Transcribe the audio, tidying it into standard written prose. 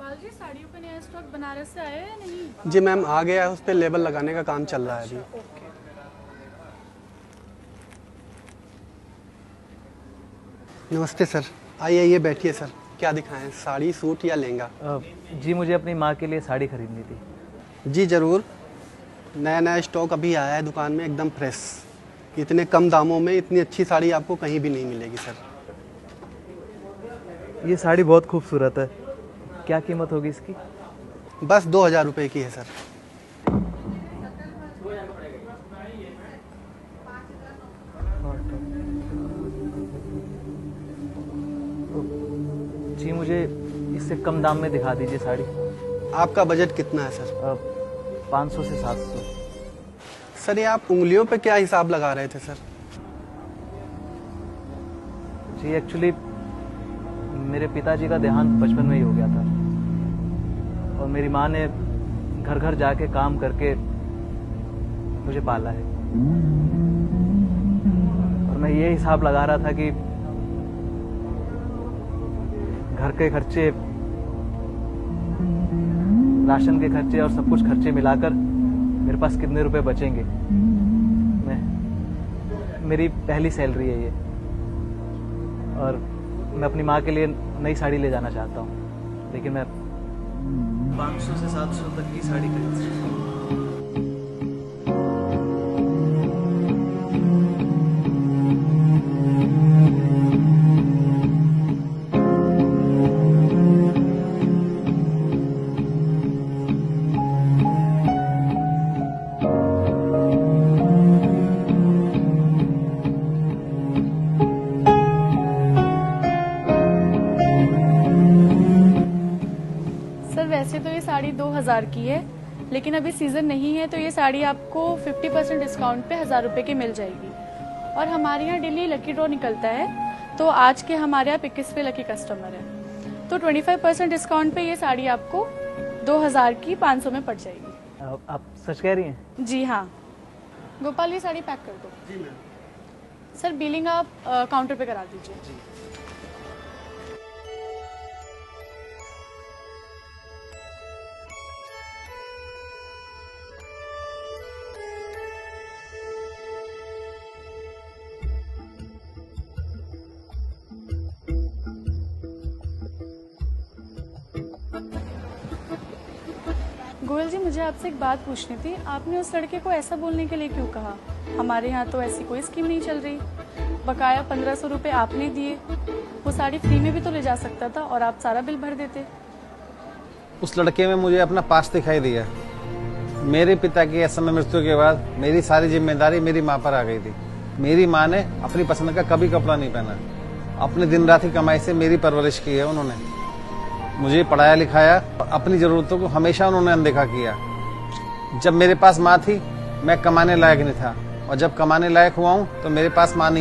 गोपाल जी, साड़ियों का नया स्टॉक बनारस से आया है या नहीं? जी मैम, आ गया है, उस पर लेबल लगाने का काम चल रहा है अभी। ओके। नमस्ते सर, आइए आइए बैठिए सर। क्या दिखाएं, साड़ी, सूट या लहंगा? जी मुझे अपनी माँ के लिए साड़ी खरीदनी थी। जी ज़रूर, नया नया स्टॉक अभी आया है दुकान में, एकदम फ्रेश। इतने कम दामों में इतनी अच्छी साड़ी आपको कहीं भी नहीं मिलेगी सर। ये साड़ी बहुत खूबसूरत है, क्या कीमत होगी इसकी? बस 2000 रुपये की है सर। जी मुझे इससे कम दाम में दिखा दीजिए साड़ी। आपका बजट कितना है सर? 500 से 700। सर ये आप उंगलियों पे क्या हिसाब लगा रहे थे सर? जी एक्चुअली मेरे पिताजी का देहांत बचपन में ही हो गया था और मेरी माँ ने घर घर जाके काम करके मुझे पाला है। और मैं ये हिसाब लगा रहा था कि घर के खर्चे, राशन के खर्चे और सब कुछ खर्चे मिलाकर मेरे पास कितने रुपए बचेंगे। मेरी पहली सैलरी है ये और मैं अपनी माँ के लिए नई साड़ी ले जाना चाहता हूँ, लेकिन मैं 500 से 700 तक की साड़ी खरीद सकता हूँ। सर वैसे तो ये साड़ी 2000 की है, लेकिन अभी सीजन नहीं है तो ये साड़ी आपको 50% डिस्काउंट पे 1000 रुपए की मिल जाएगी। और हमारे यहाँ डेली लकी ड्रॉ निकलता है, तो आज के हमारे यहाँ 21वें लकी कस्टमर है, तो 25% डिस्काउंट पे ये साड़ी आपको 2000 की 500 में पड़ जाएगी। आप सच कह रही हैं? जी हाँ। गोपाल, ये साड़ी पैक कर दो। जी मैम। सर बिलिंग आप काउंटर पे करा दीजिए। जी। गोयल जी, मुझे आपसे एक बात पूछनी थी। आपने उस लड़के को ऐसा बोलने के लिए क्यों कहा? हमारे यहाँ तो ऐसी कोई स्कीम नहीं चल रही। बकाया 1500 रुपये आपने दिए, वो साड़ी फ्री में भी तो ले जा सकता था और आप सारा बिल भर देते। उस लड़के में मुझे अपना पास्ट दिखाई दिया। मेरे पिता की असमय मृत्यु के बाद मेरी सारी जिम्मेदारी मेरी माँ पर आ गई थी। मेरी माँ ने अपनी पसंद का कभी कपड़ा नहीं पहना, अपने दिन रात की कमाई से मेरी परवरिश की है। उन्होंने मुझे पढ़ाया लिखाया, अपनी जरूरतों को हमेशा उन्होंने अनदेखा किया। जब मेरे पास माँ थी मैं कमाने लायक नहीं था, और जब कमाने लायक हुआ हूँ तो मेरे पास माँ नहीं है।